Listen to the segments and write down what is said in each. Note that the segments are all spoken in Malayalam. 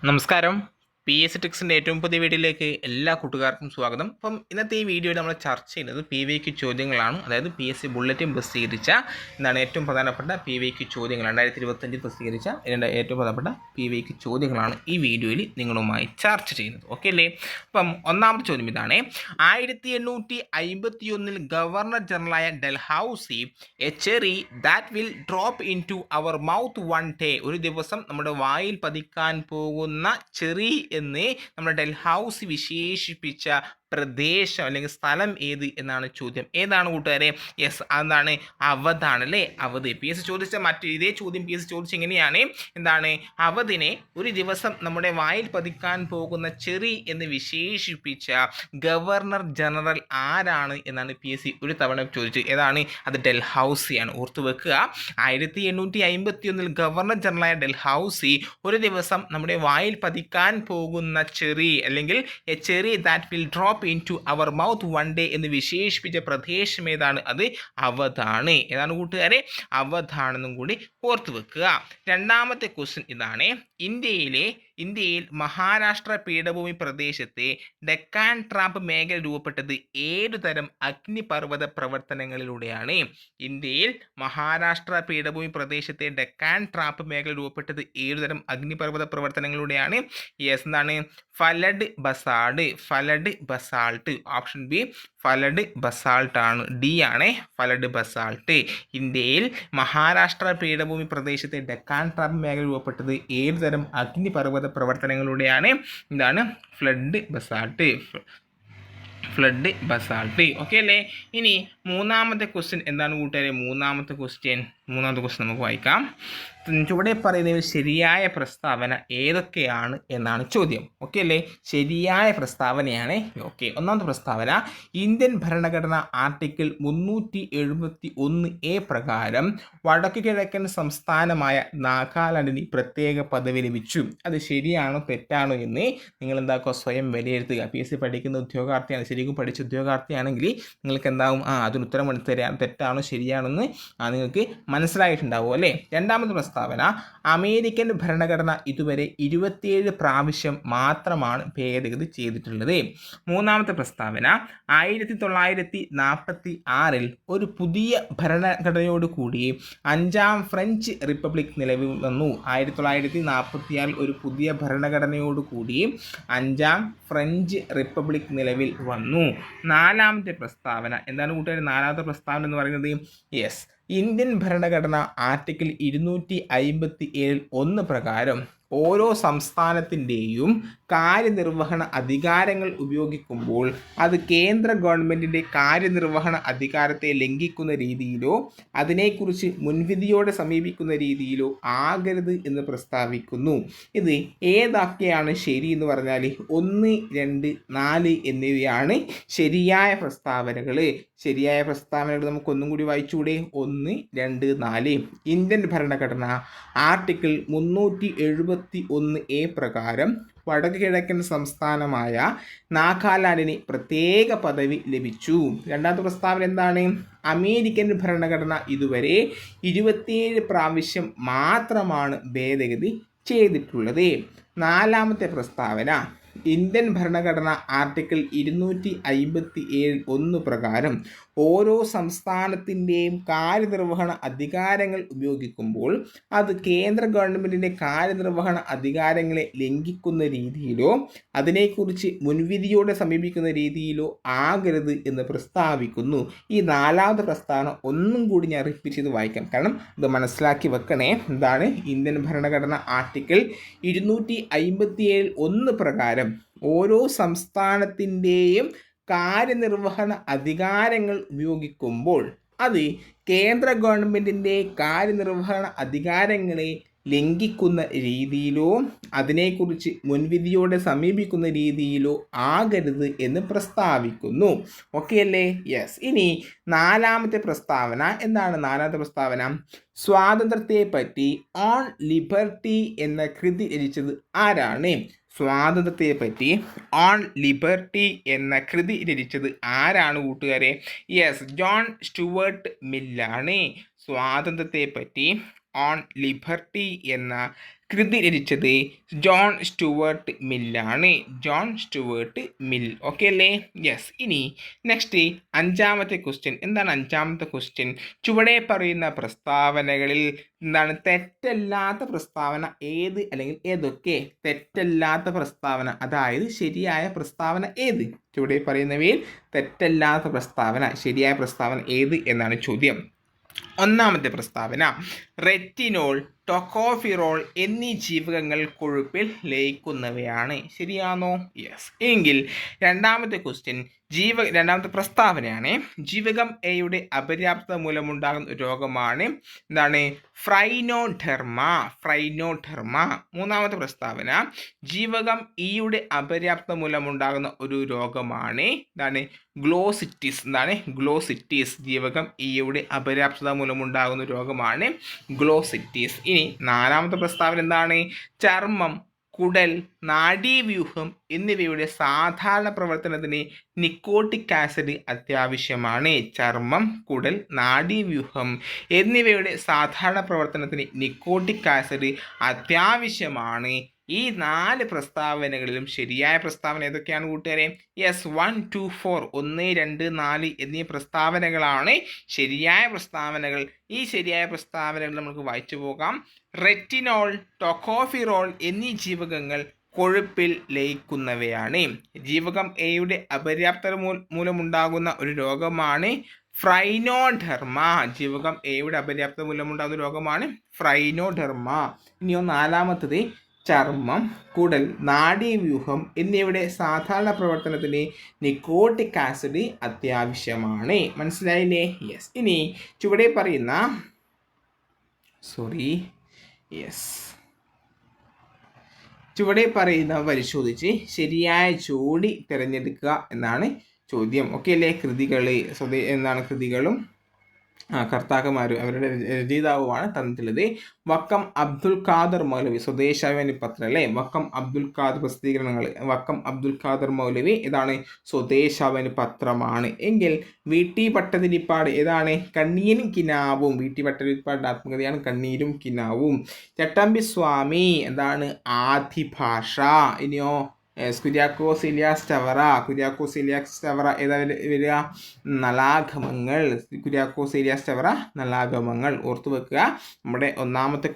നമസ്കാരം. പി എസ് സി ടിക്സിൻ്റെ ഏറ്റവും പുതിയ വീഡിയോയിലേക്ക് എല്ലാ കൂട്ടുകാർക്കും സ്വാഗതം. അപ്പം ഇന്നത്തെ ഈ വീഡിയോയിൽ നമ്മൾ ചർച്ച ചെയ്യുന്നത് PVQ ചോദ്യങ്ങളാണ്. അതായത് PSC ബുള്ളറ്റിൻ പ്രസിദ്ധീകരിച്ച ഏറ്റവും പ്രധാനപ്പെട്ട PVQ ചോദ്യങ്ങൾ 2025 പ്രസിദ്ധീകരിച്ച ഏറ്റവും പ്രധാനപ്പെട്ട PVQ ചോദ്യങ്ങളാണ് ഈ വീഡിയോയിൽ നിങ്ങളുമായി ചർച്ച ചെയ്യുന്നത്. ഓക്കെ അല്ലേ? അപ്പം ഒന്നാമത്തെ ചോദ്യം ഇതാണ്: 1851 ഗവർണർ ജനറലായ Dalhousie a cherry that will drop in to our mouth one day, ഒരു ദിവസം നമ്മുടെ വായിൽ പതിക്കാൻ പോകുന്ന ചെറി എന്ന് നമ്മുടെ ഡൽഹൌസി വിശേഷിപ്പിച്ച പ്രദേശം അല്ലെങ്കിൽ സ്ഥലം ഏത് എന്നാണ് ചോദ്യം. ഏതാണ് കൂട്ടുകാരെ? യെസ്, അതാണ് അവധാണ് അല്ലേ? അവധ്. PSC ചോദിച്ച ഇതേ ചോദ്യം PSC ചോദിച്ച എങ്ങനെയാണ്? അവധിനെ ഒരു ദിവസം നമ്മുടെ വായിൽ പതിക്കാൻ പോകുന്ന ചെറി എന്ന് വിശേഷിപ്പിച്ച ഗവർണർ ജനറൽ ആരാണ് എന്നാണ് PSC ഒരു തവണ ചോദിച്ചത്. ഏതാണ്? അത് ഡൽഹൌസിയാണ്. ഓർത്തു വെക്കുക, 1851 ഗവർണർ ജനറലായ ഡൽഹൌസി ഒരു ദിവസം നമ്മുടെ വായിൽ പതിക്കാൻ പോകുന്ന ചെറി അല്ലെങ്കിൽ a cherry that will drop in to our mouth one day എന്ന് വിശേഷിപ്പിച്ച പ്രദേശം ഏതാണ്? അത് അവധാണ്. ഏതാണ് കൂട്ടുകാരെ? അവധാണെന്നും കൂടി ഓർത്തു വെക്കുക. രണ്ടാമത്തെ ക്വസ്റ്റ്യൻ ഇതാണ്: ഇന്ത്യയിൽ മഹാരാഷ്ട്ര പീഠഭൂമി പ്രദേശത്തെ ഡെക്കാൻ ട്രാപ്പ് മേഖല രൂപപ്പെട്ടത് ഏതുതരം അഗ്നിപർവ്വത പ്രവർത്തനങ്ങളിലൂടെയാണ്? ഇന്ത്യയിൽ മഹാരാഷ്ട്ര പീഠഭൂമി പ്രദേശത്തെ ഡെക്കാൻ ട്രാപ്പ് മേഖല രൂപപ്പെട്ടത് ഏതുതരം അഗ്നിപർവ്വത പ്രവർത്തനങ്ങളിലൂടെയാണ്? യെസ്, എന്താണ്? ഫലഡ് ബസാൾട്ട്. ഓപ്ഷൻ ബി ഫലഡ് ബസാൾട്ട് ആണ്. ഡി ആണ് ഫലഡ് ബസാൾട്ട്. ഇന്ത്യയിൽ മഹാരാഷ്ട്ര പീഠഭൂമി പ്രദേശത്തെ ഡെക്കാൻ ട്രാപ്പ് മേഖല രൂപപ്പെട്ടത് ഏതുതരം അഗ്നിപർവ്വത പ്രവർത്തനങ്ങളിലൂടെയാണ്? ഇതാണ് ഫ്ലഡ് ബസാൾട്ട്. ഓക്കെ അല്ലേ? ഇനി മൂന്നാമത്തെ ക്വസ്റ്റ്യൻ എന്താണ് കൂട്ടുകാരെ? മൂന്നാമത്തെ ക്വസ്റ്റ്യൻ നമുക്ക് വായിക്കാം. ചുവടെ പറയുന്നതിൽ ശരിയായ പ്രസ്താവന ഏതൊക്കെയാണ് എന്നാണ് ചോദ്യം. ഓക്കെ അല്ലേ? ശരിയായ പ്രസ്താവനയാണ്. ഓക്കെ, ഒന്നാമത്തെ പ്രസ്താവന: ഇന്ത്യൻ ഭരണഘടന ആർട്ടിക്കിൾ 371A പ്രകാരം വടക്കു കിഴക്കൻ സംസ്ഥാനമായ നാഗാലാൻഡിന് പ്രത്യേക പദവി ലഭിച്ചു. അത് ശരിയാണോ തെറ്റാണോ എന്ന് നിങ്ങൾ സ്വയം വിലയിരുത്തുക. PSC പഠിക്കുന്ന ഉദ്യോഗാർത്ഥിയാണ്, ശരിക്കും പഠിച്ച ഉദ്യോഗാർത്ഥിയാണെങ്കിൽ നിങ്ങൾക്ക് അതിന് ഉത്തരം തരാൻ തെറ്റാണോ ശരിയാണോ എന്ന് നിങ്ങൾക്ക് മനസ്സിലായിട്ടുണ്ടാവും അല്ലേ? രണ്ടാമത്തെ പ്രസ്താവന: അമേരിക്കൻ ഭരണഘടന ഇതുവരെ 27 പ്രാവശ്യം മാത്രമാണ് ഭേദഗതി ചെയ്തിട്ടുള്ളത്. മൂന്നാമത്തെ പ്രസ്താവന: 1946 ഒരു പുതിയ ഭരണഘടനയോട് കൂടി 5ാം ഫ്രഞ്ച് റിപ്പബ്ലിക് നിലവിൽ വന്നു. 1946 ഒരു പുതിയ ഭരണഘടനയോട് കൂടി 5ാം ഫ്രഞ്ച് റിപ്പബ്ലിക് നിലവിൽ വന്നു. നാലാമത്തെ പ്രസ്താവന എന്താണ് കൂട്ടുകാർ? നാലാമത്തെ പ്രസ്താവന എന്ന് പറയുന്നത് യെസ്, ഇന്ത്യൻ ഭരണഘടന ആർട്ടിക്കിൾ 257(1) പ്രകാരം ഓരോ സംസ്ഥാനത്തിൻ്റെയും കാര്യനിർവഹണ അധികാരങ്ങൾ ഉപയോഗിക്കുമ്പോൾ അത് കേന്ദ്ര ഗവൺമെൻറ്റിൻ്റെ കാര്യനിർവഹണ അധികാരത്തെ ലംഘിക്കുന്ന രീതിയിലോ അതിനെക്കുറിച്ച് മുൻവിധിയോടെ സമീപിക്കുന്ന രീതിയിലോ ആകരുത് എന്ന് പ്രസ്താവിക്കുന്നു. ഇത് ഏതൊക്കെയാണ് ശരി എന്ന് പറഞ്ഞാൽ 1, 2, 4 എന്നിവയാണ് ശരിയായ പ്രസ്താവനകൾ. നമുക്കൊന്നും കൂടി വായിച്ചുകൂടെ? 1, 2, 4. ഇന്ത്യൻ ഭരണഘടന ആർട്ടിക്കിൾ 371A പ്രകാരം വടക്ക് കിഴക്കൻ സംസ്ഥാനമായ നാഗാലാൻഡിന് പ്രത്യേക പദവി ലഭിച്ചു. രണ്ടാമത്തെ പ്രസ്താവന എന്താണ്? അമേരിക്കൻ ഭരണഘടന ഇതുവരെ 27 പ്രാവശ്യം മാത്രമാണ് ഭേദഗതി ചെയ്തിട്ടുള്ളത്. നാലാമത്തെ പ്രസ്താവന: ഇന്ത്യൻ ഭരണഘടന ആർട്ടിക്കിൾ 257(1) പ്രകാരം ഓരോ സംസ്ഥാനത്തിൻ്റെയും കാര്യനിർവഹണ അധികാരങ്ങൾ ഉപയോഗിക്കുമ്പോൾ അത് കേന്ദ്ര ഗവൺമെൻറ്റിൻ്റെ കാര്യനിർവഹണ അധികാരങ്ങളെ ലംഘിക്കുന്ന രീതിയിലോ അതിനെക്കുറിച്ച് മുൻവിധിയോടെ സമീപിക്കുന്ന രീതിയിലോ ആകരുത് എന്ന് പ്രസ്താവിക്കുന്നു. ഈ നാലാമത്തെ പ്രസ്താവന ഒന്നും കൂടി ഞാൻ റിപ്പീറ്റ് ചെയ്ത് വായിക്കാം, കാരണം ഇത് മനസ്സിലാക്കി വെക്കണേ. എന്താണ്? ഇന്ത്യൻ ഭരണഘടന ആർട്ടിക്കിൾ 257(1) പ്രകാരം ഓരോ സംസ്ഥാനത്തിൻ്റെയും കാര്യനിർവഹണ അധികാരങ്ങൾ ഉപയോഗിക്കുമ്പോൾ അത് കേന്ദ്ര ഗവൺമെൻറ്റിൻ്റെ കാര്യനിർവഹണ അധികാരങ്ങളെ ലംഘിക്കുന്ന രീതിയിലോ അതിനെക്കുറിച്ച് മുൻവിധിയോടെ സമീപിക്കുന്ന രീതിയിലോ ആകരുത് എന്ന് പ്രസ്താവിക്കുന്നു. ഓക്കെ അല്ലേ? യെസ്. ഇനി നാലാമത്തെ പ്രസ്താവന എന്താണ്? നാലാമത്തെ പ്രസ്താവന: സ്വാതന്ത്ര്യത്തെ പറ്റി ഓൺ ലിബർട്ടി എന്ന കൃതി രചിച്ചത് ആരാണ്? സ്വാതന്ത്ര്യത്തെ പറ്റി ഓൺ ലിബർട്ടി എന്ന കൃതി രചിച്ചത് ആരാണ് കൂട്ടുകാരെ? യെസ്, ജോൺ സ്റ്റുവർട്ട് മില്ലാണ്. സ്വാതന്ത്ര്യത്തെ പറ്റി ഓൺ ലിബർട്ടി എന്ന കൃതി രചിച്ചത് ജോൺ സ്റ്റുവർട്ട് മില്ലാണ്. John Stuart Mill. ഓക്കെ അല്ലേ? യെസ്. ഇനി നെക്സ്റ്റ് അഞ്ചാമത്തെ ക്വസ്റ്റ്യൻ. എന്താണ് അഞ്ചാമത്തെ ക്വസ്റ്റ്യൻ? ചുവടെ പറയുന്ന പ്രസ്താവനകളിൽ എന്താണ് തെറ്റല്ലാത്ത പ്രസ്താവന ഏത് അല്ലെങ്കിൽ ഏതൊക്കെ? തെറ്റല്ലാത്ത പ്രസ്താവന, അതായത് ശരിയായ പ്രസ്താവന ഏത്? ചുവടെ പറയുന്നവയിൽ തെറ്റല്ലാത്ത പ്രസ്താവന, ശരിയായ പ്രസ്താവന ഏത് എന്നാണ് ചോദ്യം. ഒന്നാമത്തെ പ്രസ്താവന, റെറ്റിനോൾ, ടൊക്കോഫിറോൾ എന്നീ ജീവകങ്ങൾ കൊഴുപ്പിൽ ലയിക്കുന്നവയാണ്. ശരിയാണോ? യെസ്. എങ്കിൽ രണ്ടാമത്തെ ക്വസ്റ്റ്യൻ, രണ്ടാമത്തെ പ്രസ്താവനയാണ്, ജീവകം എയുടെ അപര്യാപ്തത മൂലമുണ്ടാകുന്ന രോഗമാണ് എന്താണ്? ഫ്രൈനോഡെർമ. ഫ്രൈനോഡെർമ. മൂന്നാമത്തെ പ്രസ്താവന, ജീവകം ഇയുടെ അപര്യാപ്തത മൂലമുണ്ടാകുന്ന ഒരു രോഗമാണ് എന്താണ്? ഗ്ലോസിറ്റിസ്. എന്താണ്? ഗ്ലോസിറ്റിസ്. ജീവകം ഇയുടെ അപര്യാപ്തത മൂലമുണ്ടാകുന്ന രോഗമാണ് ഗ്ലോസിറ്റിസ്. ഇനി നാലാമത്തെ പ്രസ്താവന എന്താണ്? ചർമ്മം, കുടൽ, നാഡീവ്യൂഹം എന്നിവയുടെ സാധാരണ പ്രവർത്തനത്തിന് നിക്കോട്ടിക് ആസിഡ് അത്യാവശ്യമാണ്. ചർമ്മം, കുടൽ, നാഡീവ്യൂഹം എന്നിവയുടെ സാധാരണ പ്രവർത്തനത്തിന് നിക്കോട്ടിക് ആസിഡ് അത്യാവശ്യമാണ്. ഈ 4 പ്രസ്താവനകളിലും ശരിയായ പ്രസ്താവന ഏതൊക്കെയാണ് കൂട്ടുകാരെ? യെസ്, 1, 2, 4 1, 2, 4 എന്നീ പ്രസ്താവനകളാണ് ശരിയായ പ്രസ്താവനകൾ. ഈ ശരിയായ പ്രസ്താവനകൾ നമുക്ക് വായിച്ചു പോകാം. റെറ്റിനോൾ, ടൊക്കോഫിറോൾ എന്നീ ജീവകങ്ങൾ കൊഴുപ്പിൽ ലയിക്കുന്നവയാണ്. ജീവകം എയുടെ അപര്യാപ്തത മൂലമുണ്ടാകുന്ന ഒരു രോഗമാണ് ഫ്രൈനോഡെർമ. ജീവകം എയുടെ അപര്യാപ്തത മൂലമുണ്ടാകുന്ന രോഗമാണ് ഫ്രൈനോഡെർമ. ഇനിയോ നാലാമത്തത്, ചർമ്മം, കുടൽ, നാഡീവ്യൂഹം എന്നിവയുടെ സാധാരണ പ്രവർത്തനത്തിന് നിക്കോട്ടിക് ആസിഡ് അത്യാവശ്യമാണ്. മനസ്സിലായില്ലേ? യെസ്. ഇനി ചുവടെ പറയുന്ന ചുവടെ പറയുന്ന പരിശോധിച്ച് ശരിയായ ജോഡി തിരഞ്ഞെടുക്കുക എന്നാണ് ചോദ്യം. ഓക്കെ അല്ലേ? കൃതികൾ എന്താണ്? കൃതികളും കർത്താക്കന്മാരും അവരുടെ രചയിതാവുമാണ് തന്നിട്ടുള്ളത്. വക്കം അബ്ദുൽ ഖാദർ മൗലവി, സ്വദേശാഭിമാനി പത്രം അല്ലേ? വക്കം അബ്ദുൽ ഖാദർ പ്രസിദ്ധീകരണങ്ങൾ, വക്കം അബ്ദുൽ ഖാദർ മൗലവി ഇതാണ് സ്വദേശാഭിമാനി പത്രമാണ്. എങ്കിൽ വി.ടി. ഭട്ടതിരിപ്പാട് ഏതാണ്? കണ്ണീരും കിനാവും. വി.ടി. ഭട്ടതിരിപ്പാടിന്റെ ആത്മകഥയാണ് കണ്ണീരും കിനാവും. ചട്ടമ്പി സ്വാമി എന്താണ്? ആദിഭാഷ. ഇനിയോ കുര്യാക്കോസ് ഇലിയാസ് ചവറ. കുര്യാക്കോസ് ഇലിയാസ് ചവറ ഏതാ വരിക? നലാഗമങ്ങൾ. കുര്യാക്കോസ് ഇലിയാസ് ചവറ നലാഗമങ്ങൾ. ഓർത്തു വെക്കുക. നമ്മുടെ ഒന്നാമത്തെ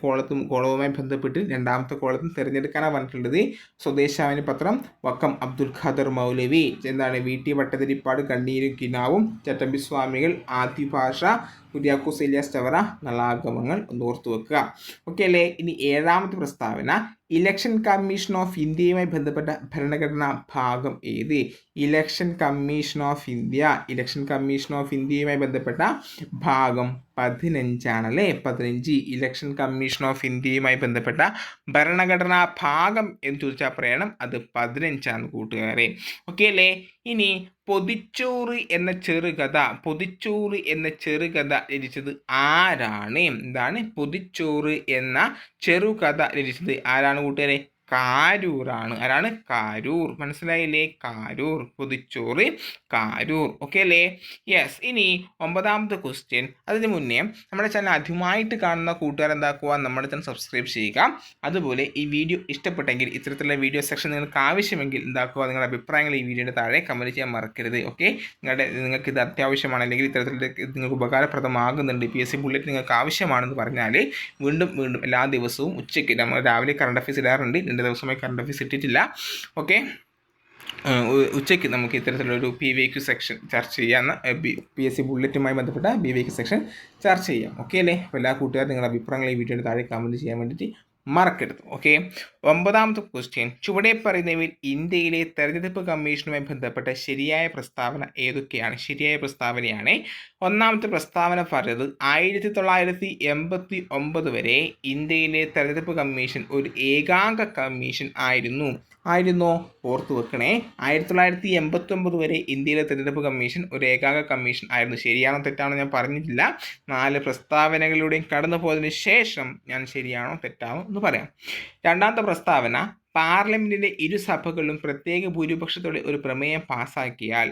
കോളവുമായി ബന്ധപ്പെട്ട് രണ്ടാമത്തെ കോളത്തും തിരഞ്ഞെടുക്കാനാണ് പറഞ്ഞിട്ടുള്ളത്. സ്വദേശാഭിമാനി പത്രം, വക്കം അബ്ദുൽ ഖാദർ മൗലവി എന്താണ്? വി.ടി. ഭട്ടതിരിപ്പാട് കണ്ണീരും കിനാവും, ചട്ടമ്പി സ്വാമികൾ ആദിഭാഷ, കുര്യാക്കോസ് ഇലിയാസ് ചവറ നലാഗമങ്ങൾ. ഒന്ന് ഓർത്തു വെക്കുക. ഓക്കെ അല്ലേ? ഇനി ഏഴാമത്തെ പ്രസ്താവന, ഇലക്ഷൻ കമ്മീഷൻ ഓഫ് ഇന്ത്യയുമായി ബന്ധപ്പെട്ട ഭരണഘടനാ ഭാഗം ഏത്? Election commission of India. Election commission of ഇന്ത്യയുമായി ബന്ധപ്പെട്ട ഭാഗം 15 അല്ലേ? 15. ഇലക്ഷൻ കമ്മീഷൻ ഓഫ് ഇന്ത്യയുമായി ബന്ധപ്പെട്ട ഭരണഘടനാ ഭാഗം എന്ന് ചോദിച്ചാൽ പറയണം അത് 15 കൂട്ടുകാരെ. ഓക്കെ അല്ലേ? ഇനി പൊതിച്ചോറ് എന്ന ചെറുകഥ, പൊതിച്ചോറ് എന്ന ചെറുകഥ രചിച്ചത് ആരാണ്? എന്താണ്? പൊതിച്ചോറ് എന്ന ചെറുകഥ രചിച്ചത് ആരാണ് കൂട്ടുകാരെ? കാരൂറാണ്. ആരാണ്? കാരൂർ. മനസ്സിലായില്ലേ? കാരൂർ. പൊതിച്ചോറ് കാരൂർ. ഓക്കെ അല്ലേ? യെസ്. ഇനി 9ാമത്തെ ക്വസ്റ്റ്യൻ. അതിന് മുന്നേ നമ്മുടെ ചാനൽ ആദ്യമായിട്ട് കാണുന്ന കൂട്ടുകാർ എന്താക്കുക? നമ്മുടെ ചാനൽ സബ്സ്ക്രൈബ് ചെയ്യുക. അതുപോലെ ഈ വീഡിയോ ഇഷ്ടപ്പെട്ടെങ്കിൽ ഇത്തരത്തിലുള്ള വീഡിയോ സെക്ഷൻ നിങ്ങൾക്ക് ആവശ്യമെങ്കിൽ എന്താക്കുക? നിങ്ങളുടെ അഭിപ്രായങ്ങൾ ഈ വീഡിയോയുടെ താഴെ കമൻറ്റ് ചെയ്യാൻ മറക്കരുത്. ഓക്കെ? നിങ്ങൾക്ക് ഇത് അത്യാവശ്യമാണ്, അല്ലെങ്കിൽ ഇത്തരത്തിൽ നിങ്ങൾക്ക് ഉപകാരപ്രദമാകുന്നുണ്ട്, PSC ബുള്ളറ്റ് നിങ്ങൾക്ക് ആവശ്യമാണെന്ന് പറഞ്ഞാൽ വീണ്ടും എല്ലാ ദിവസവും ഉച്ചയ്ക്ക് നമ്മൾ രാവിലെ കറണ്ട് അഫയേഴ്സ് ഇടാറുണ്ട്. 2 ദിവസമായി കറണ്ട് അഫയേഴ്സ് ഇട്ടിട്ടില്ല. ഓക്കെ, ഉച്ചയ്ക്ക് നമുക്ക് ഇത്തരത്തിലൊരു PYQ സെക്ഷൻ ചർച്ച ചെയ്യാമെന്ന് PSC ബുള്ളറ്റുമായി ബന്ധപ്പെട്ട PYQ സെക്ഷൻ ചർച്ച ചെയ്യാം. ഓക്കെ അല്ലേ? അപ്പോൾ എല്ലാ കൂട്ടുകാരും നിങ്ങളുടെ അഭിപ്രായങ്ങൾ ഈ വീഡിയോയുടെ താഴെ കമൻറ്റ് ചെയ്യാൻ വേണ്ടിയിട്ട് മറക്കരുത്. ഓക്കെ. 9ാമത്തെ ക്വസ്റ്റ്യൻ. ചുവടെ പറയുന്നവയിൽ ഇന്ത്യയിലെ തെരഞ്ഞെടുപ്പ് കമ്മീഷനുമായി ബന്ധപ്പെട്ട ശരിയായ പ്രസ്താവന ഏതൊക്കെയാണ്? ശരിയായ പ്രസ്താവനയാണ്. ഒന്നാമത്തെ പ്രസ്താവന പറഞ്ഞത് 1989 വരെ ഇന്ത്യയിലെ തെരഞ്ഞെടുപ്പ് കമ്മീഷൻ ഒരു ഏകാംഗ കമ്മീഷൻ ആയിരുന്നോ? ഓർത്തു വെക്കണേ. 1989 വരെ ഇന്ത്യയിലെ തെരഞ്ഞെടുപ്പ് കമ്മീഷൻ ഒരു ഏകാംഗ കമ്മീഷൻ ആയിരുന്നു. ശരിയാണോ തെറ്റാണോ ഞാൻ പറഞ്ഞിട്ടില്ല. 4 പ്രസ്താവനകളിലൂടെയും കടന്നു പോയതിനു ശേഷം ഞാൻ ശരിയാണോ തെറ്റാണോ എന്ന് പറയാം. രണ്ടാമത്തെ പ്രസ്താവന, പാർലമെന്റിന്റെ ഇരുസഭകളിലും പ്രത്യേക ഭൂരിപക്ഷത്തോടെ ഒരു പ്രമേയം പാസാക്കിയാൽ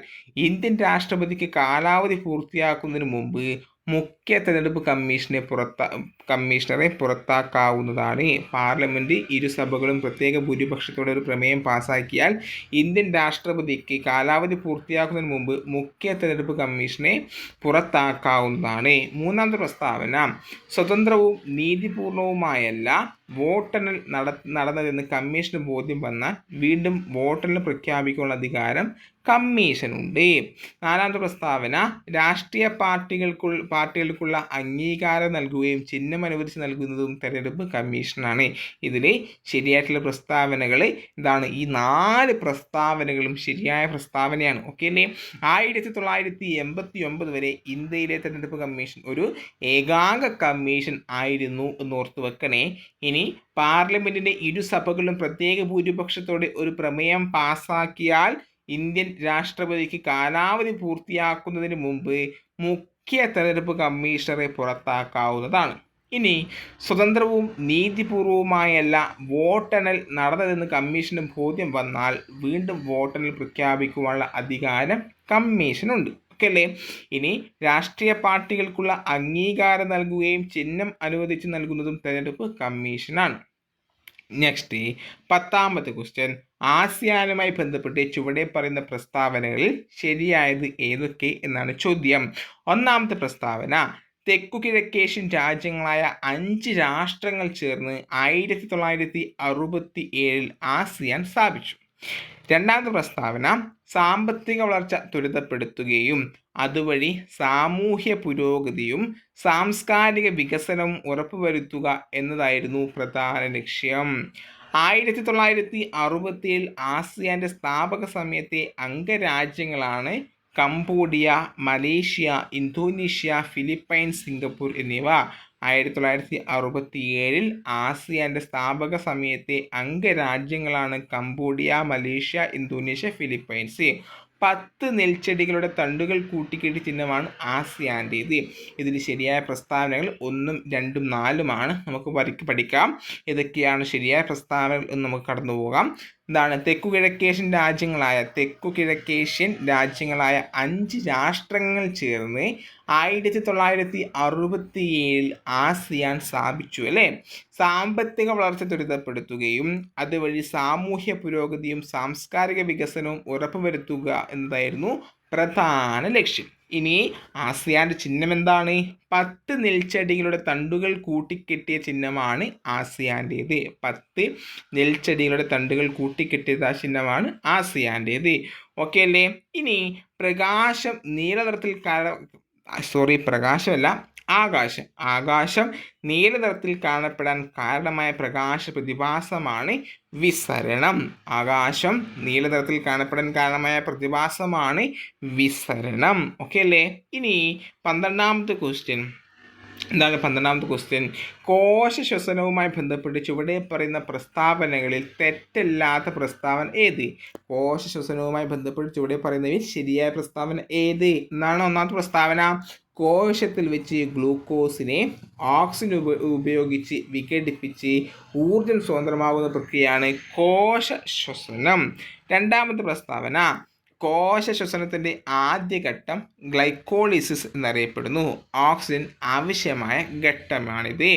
ഇന്ത്യൻ രാഷ്ട്രപതിക്ക് കാലാവധി പൂർത്തിയാക്കുന്നതിന് മുമ്പ് മുഖ്യ തെരഞ്ഞെടുപ്പ് കമ്മീഷണറെ പുറത്താക്കാവുന്നതാണ്. പാർലമെന്റ് ഇരുസഭകളും പ്രത്യേക ഭൂരിപക്ഷത്തോടെ ഒരു പ്രമേയം പാസാക്കിയാൽ ഇന്ത്യൻ രാഷ്ട്രപതിക്ക് കാലാവധി പൂർത്തിയാക്കുന്നതിന് മുമ്പ് മുഖ്യ തെരഞ്ഞെടുപ്പ് കമ്മീഷനെ പുറത്താക്കാവുന്നതാണ്. മൂന്നാമത്തെ പ്രസ്താവന, സ്വതന്ത്രവും നീതിപൂർണവുമായല്ല വോട്ടെണ്ണൽ നടന്നതെന്ന് കമ്മീഷന് ബോധ്യം വന്നാൽ വീണ്ടും വോട്ടെണ്ണൽ പ്രഖ്യാപിക്കാനുള്ള അധികാരം കമ്മീഷനുണ്ട്. നാലാമത്തെ പ്രസ്താവന, രാഷ്ട്രീയ പാർട്ടികൾക്കുള്ള അംഗീകാരം നൽകുകയും ചിഹ്നം അനുവദിച്ച് നൽകുന്നതും തെരഞ്ഞെടുപ്പ് കമ്മീഷനാണ്. ഇതിൽ ശരിയായിട്ടുള്ള പ്രസ്താവനകൾ ഇതാണ്. ഈ 4 പ്രസ്താവനകളും ശരിയായ പ്രസ്താവനയാണ്. ഓക്കെ അല്ലേ? 1989 വരെ ഇന്ത്യയിലെ തെരഞ്ഞെടുപ്പ് കമ്മീഷൻ ഒരു ഏകാംഗ കമ്മീഷൻ ആയിരുന്നു എന്ന് ഓർത്തു വെക്കണേ. ഇനി പാർലമെന്റിന്റെ ഇരുസഭകളും പ്രത്യേക ഭൂരിപക്ഷത്തോടെ ഒരു പ്രമേയം പാസാക്കിയാൽ ഇന്ത്യൻ രാഷ്ട്രപതിക്ക് കാലാവധി പൂർത്തിയാക്കുന്നതിന് മുമ്പ് മുഖ്യ തെരഞ്ഞെടുപ്പ് കമ്മീഷണറെ പുറത്താക്കാവുന്നതാണ്. ഇനി സ്വതന്ത്രവും നീതിപൂർവവുമായല്ല വോട്ടെണ്ണൽ നടന്നതെന്ന് കമ്മീഷന് ബോധ്യം വന്നാൽ വീണ്ടും വോട്ടെണ്ണൽ പ്രഖ്യാപിക്കുവാനുള്ള അധികാരം കമ്മീഷനുണ്ട്. ഓക്കെ അല്ലേ? ഇനി രാഷ്ട്രീയ പാർട്ടികൾക്കുള്ള അംഗീകാരം നൽകുകയും ചിഹ്നം അനുവദിച്ച് നൽകുന്നതും തെരഞ്ഞെടുപ്പ് കമ്മീഷനാണ്. നെക്സ്റ്റ് 10ാമത്തെ ക്വസ്റ്റ്യൻ, ആസിയാനുമായി ബന്ധപ്പെട്ട് ചുവടെ പറയുന്ന പ്രസ്താവനകളിൽ ശരിയായത് ഏതൊക്കെ എന്നാണ് ചോദ്യം. ഒന്നാമത്തെ പ്രസ്താവന, തെക്കുകിഴക്കേഷ്യൻ രാജ്യങ്ങളായ 5 രാഷ്ട്രങ്ങൾ ചേർന്ന് 1967 ആസിയാൻ സ്ഥാപിച്ചു. രണ്ടാമത്തെ പ്രസ്താവന, സാമ്പത്തിക വളർച്ച ത്വരിതപ്പെടുത്തുകയും അതുവഴി സാമൂഹ്യ പുരോഗതിയും സാംസ്കാരിക വികസനവും ഉറപ്പുവരുത്തുക എന്നതായിരുന്നു പ്രധാന ലക്ഷ്യം. 1967 ആസിയാന്റെ സ്ഥാപക സമയത്തെ അംഗരാജ്യങ്ങളാണ് Cambodia, Malaysia, Indonesia, Philippines, Singapore എന്നിവ. 1967 ആസിയാന്റെ സ്ഥാപക സമയത്തെ അംഗരാജ്യങ്ങളാണ് കംബോഡിയ, മലേഷ്യ, ഇന്തോനേഷ്യ, ഫിലിപ്പൈൻസ്. 10 നെൽച്ചെടികളുടെ തണ്ടുകൾ കൂട്ടിക്കെട്ടി ചിഹ്നമാണ് ആസിയാൻ്റേത്. ഇതിൽ ശരിയായ പ്രസ്താവനകൾ 1, 2, 4 നമുക്ക് പഠിക്കാം. ഏതൊക്കെയാണ് ശരിയായ പ്രസ്താവനകൾ എന്ന് നമുക്ക് കടന്നു പോകാം. എന്താണ്? തെക്കുകിഴക്കേഷ്യൻ രാജ്യങ്ങളായ 5 രാഷ്ട്രങ്ങൾ ചേർന്ന് 1967 ആസിയാൻ സ്ഥാപിച്ചു അല്ലേ? സാമ്പത്തിക വളർച്ച ത്വരിതപ്പെടുത്തുകയും അതുവഴി സാമൂഹ്യ പുരോഗതിയും സാംസ്കാരിക വികസനവും ഉറപ്പുവരുത്തുക എന്നതായിരുന്നു പ്രധാന ലക്ഷ്യം. ഇനി ആസിയാന്റെ ചിഹ്നം എന്താണ്? 10 നെൽച്ചെടികളുടെ തണ്ടുകൾ കൂട്ടിക്കെട്ടിയ ചിഹ്നമാണ് ആസിയാൻ്റേത്. 10 നെൽച്ചെടികളുടെ തണ്ടുകൾ കൂട്ടിക്കെട്ടിയ ചിഹ്നമാണ് ആസിയാൻ്റേത്. ഓക്കെ അല്ലേ? ഇനി പ്രകാശം നീലനിറത്തിൽ ആകാശം നീലനിറത്തിൽ കാണപ്പെടാൻ കാരണമായ പ്രകാശ പ്രതിഭാസമാണ് വിസരണം. ആകാശം നീലനിറത്തിൽ കാണപ്പെടാൻ കാരണമായ പ്രതിഭാസമാണ് വിസരണം. ഓക്കെ അല്ലേ? ഇനി 12ാമത്തെ ക്വസ്റ്റ്യൻ എന്താണ്? 12ാമത്തെ ക്വസ്റ്റ്യൻ, കോശ ശ്വസനവുമായി ബന്ധപ്പെട്ട് ചുവടെ പറയുന്ന പ്രസ്താവനകളിൽ തെറ്റല്ലാത്ത പ്രസ്താവന ഏത്? കോശ ശ്വസനവുമായി ബന്ധപ്പെട്ട് ചുവടെ പറയുന്നതിൽ ശരിയായ പ്രസ്താവന ഏത് എന്നാണ്? ഒന്നാമത്തെ പ്രസ്താവന, കോശത്തിൽ വെച്ച് ഗ്ലൂക്കോസിനെ ഓക്സിജൻ ഉപയോഗിച്ച് വിഘടിപ്പിച്ച് ഊർജം സ്വതന്ത്രമാകുന്ന പ്രക്രിയയാണ് കോശ ശ്വസനം. രണ്ടാമത്തെ പ്രസ്താവന, കോശ ശ്വസനത്തിൻ്റെ ആദ്യഘട്ടം ഗ്ലൈക്കോളിസിസ് എന്നറിയപ്പെടുന്നു. ഓക്സിജൻ ആവശ്യമായ ഘട്ടമാണിത്.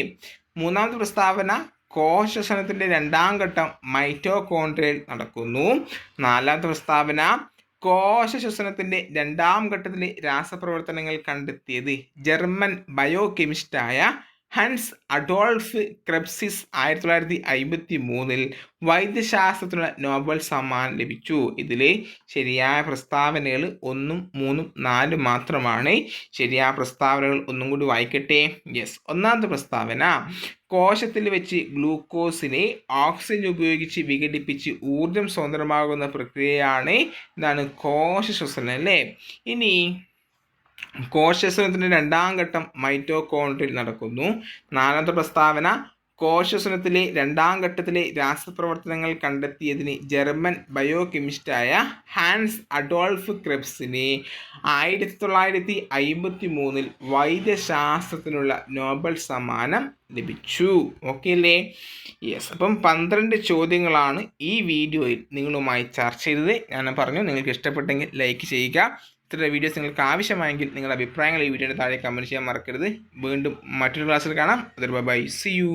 മൂന്നാമത്തെ പ്രസ്താവന, കോശ ശ്വസനത്തിൻ്റെ 2ാം ഘട്ടം മൈറ്റോകോൺട്രിയയിൽ നടക്കുന്നു. നാലാമത്തെ പ്രസ്താവന, കോശ ശ്വസനത്തിൻ്റെ 2ാം ഘട്ടത്തിൽ രാസപ്രവർത്തനങ്ങൾ കണ്ടെത്തിയത് ജർമ്മൻ ബയോകെമിസ്റ്റായ ഹൻസ് അഡോൾഫ് ക്രെബ്സിസ് 1953 വൈദ്യശാസ്ത്രത്തിനുള്ള നോബൽ സമ്മാനം ലഭിച്ചു. ഇതിൽ ശരിയായ പ്രസ്താവനകൾ 1, 3, 4 മാത്രമാണ്. ശരിയായ പ്രസ്താവനകൾ ഒന്നും കൂടി വായിക്കട്ടെ. യെസ്. ഒന്നാമത്തെ പ്രസ്താവന, കോശത്തിൽ വെച്ച് ഗ്ലൂക്കോസിനെ ഓക്സിജൻ ഉപയോഗിച്ച് വിഘടിപ്പിച്ച് ഊർജം സ്വതന്ത്രമാകുന്ന പ്രക്രിയയാണ് എന്താണ്? കോശ ശ്വസനം അല്ലേ? ഇനി കോശശ്വസനത്തിൻ്റെ 2ാം ഘട്ടം മൈറ്റോകോൺട്രിയയിൽ നടക്കുന്നു. നാലാമത്തെ പ്രസ്താവന, കോശശ്വസനത്തിലെ 2ാം ഘട്ടത്തിലെ രാസപ്രവർത്തനങ്ങൾ കണ്ടെത്തിയതിന് ജർമ്മൻ ബയോകെമിസ്റ്റായ ഹാൻസ് അഡോൾഫ് ക്രെബ്സിന് 1953 വൈദ്യശാസ്ത്രത്തിനുള്ള നോബൽ സമ്മാനം ലഭിച്ചു. ഓക്കെ അല്ലേ? യെസ്. അപ്പം 12 ചോദ്യങ്ങളാണ് ഈ വീഡിയോയിൽ നിങ്ങളുമായി ചർച്ച ചെയ്തത്. ഞാൻ പറഞ്ഞു, നിങ്ങൾക്ക് ഇഷ്ടപ്പെട്ടെങ്കിൽ ലൈക്ക് ചെയ്യുക, ഇത്തരം വീഡിയോസ് നിങ്ങൾക്ക് ആവശ്യമായെങ്കിൽ നിങ്ങളുടെ അഭിപ്രായങ്ങൾ ഈ വീഡിയോയുടെ താഴെ കമൻറ്റ് ചെയ്യാൻ മറക്കരുത്. വീണ്ടും മറ്റൊരു ക്ലാസ്സിൽ കാണാം. ബൈ. See U.